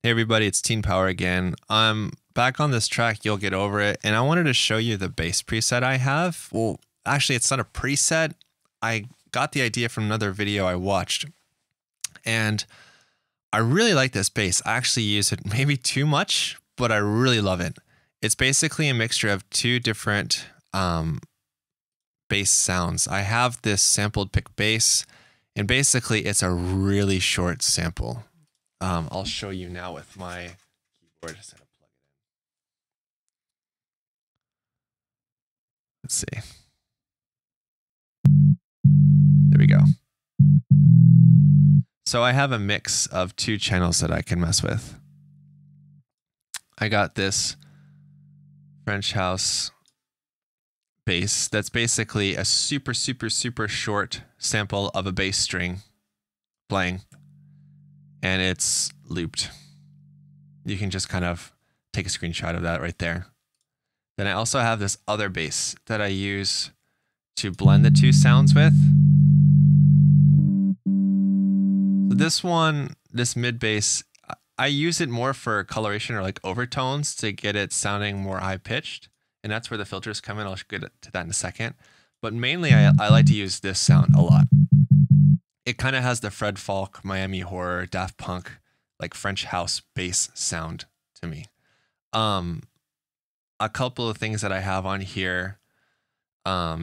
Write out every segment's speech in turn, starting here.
Hey everybody, it's Teen Power again. I'm back on this track, you'll get over it. And I wanted to show you the bass preset I have. Well, actually, it's not a preset. I got the idea from another video I watched. And I really like this bass. I actually use it maybe too much, but I really love it. It's basically a mixture of two different bass sounds. I have this sampled pick bass, and basically it's a really short sample. I'll show you now with my keyboard. Just had to plug it in. Let's see. There we go. So I have a mix of two channels that I can mess with. I got this French house bass that's basically a super short sample of a bass string playing, and it's looped. You can just kind of take a screenshot of that right there. Then I also have this other bass that I use to blend the two sounds with. So this one, this mid bass, I use it more for coloration or like overtones to get it sounding more high pitched. And that's where the filters come in. I'll get to that in a second. But mainly I like to use this sound a lot. It kind of has the Fred Falk, Miami Horror, Daft Punk, like French house bass sound to me. A couple of things that I have on here,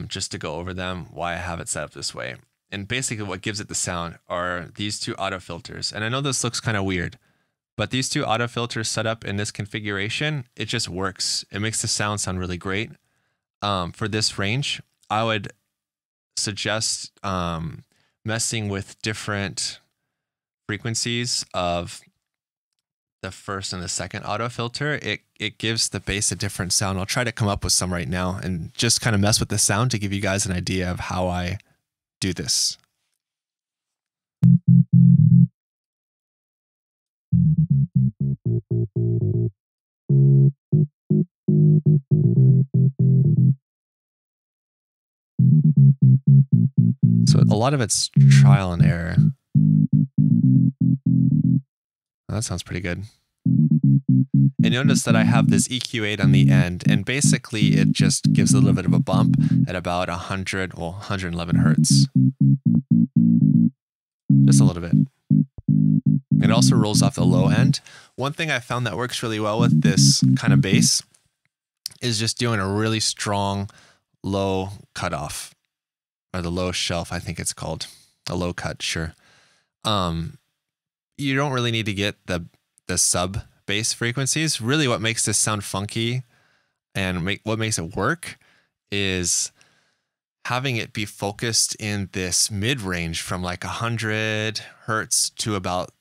just to go over them, why I have it set up this way. And basically what gives it the sound are these two auto filters. And I know this looks kind of weird, but these two auto filters set up in this configuration, it just works. It makes the sound really great. For this range, I would suggest messing with different frequencies of the first and the second auto filter. It gives the bass a different sound. I'll try to come up with some right now and just kind of mess with the sound to give you guys an idea of how I do this. So a lot of it's trial and error. That sounds pretty good. And notice that I have this EQ8 on the end, and basically it just gives a little bit of a bump at about 111 hertz. Just a little bit. It also rolls off the low end. One thing I found that works really well with this kind of bass is just doing a really strong low cutoff, or the low shelf, I think it's called. A low cut, sure. You don't really need to get the sub bass frequencies. Really what makes this sound funky and what makes it work is having it be focused in this mid range from like 100 hertz to about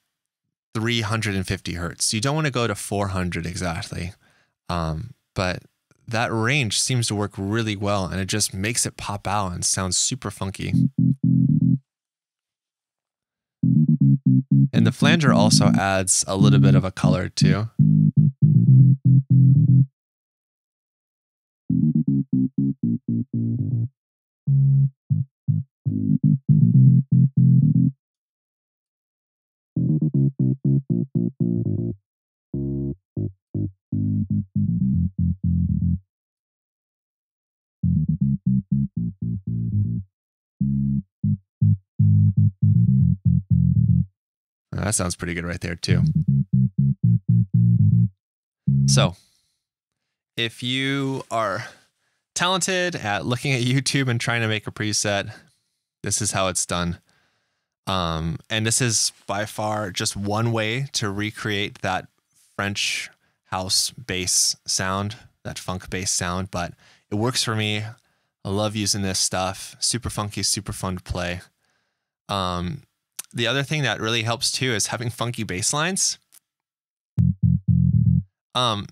350 hertz. You don't want to go to 400 exactly. But that range seems to work really well, and it just makes it pop out and sounds super funky. And the flanger also adds a little bit of a color too. That sounds pretty good right there too. So, if you are talented at looking at YouTube and trying to make a preset, this is how it's done. And this is by far just one way to recreate that French house bass sound, that funk bass sound, but it works for me. I love using this stuff. Super funky, super fun to play. The other thing that really helps too is having funky bass lines. I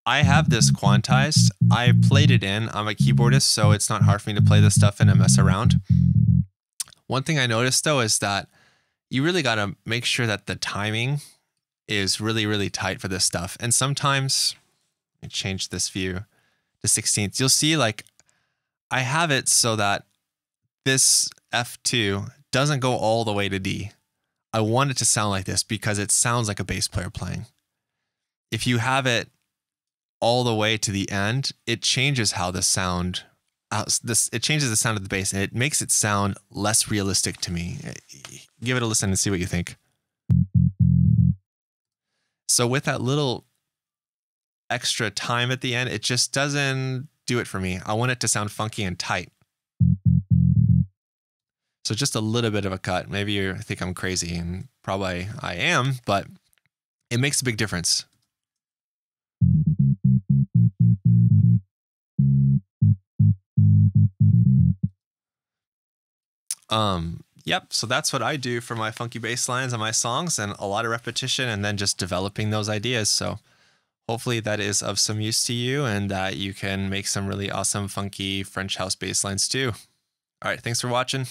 have this quantized. I played it in. I'm a keyboardist, so it's not hard for me to play this stuff in and mess around. One thing I noticed though is that you really got to make sure that the timing is really tight for this stuff. And sometimes, let me change this view to 16th. You'll see like I have it so that this F2 doesn't go all the way to D. I want it to sound like this because it sounds like a bass player playing. If you have it all the way to the end, it changes how the sound, it changes the sound of the bass, and it makes it sound less realistic to me. Give it a listen and see what you think. So with that little extra time at the end, it just doesn't do it for me. I want it to sound funky and tight. So just a little bit of a cut. Maybe you think I'm crazy, and probably I am, but it makes a big difference. Yep. So that's what I do for my funky bass lines on my songs, and a lot of repetition and then just developing those ideas. So hopefully that is of some use to you and that you can make some really awesome funky French house bass lines too. All right. Thanks for watching.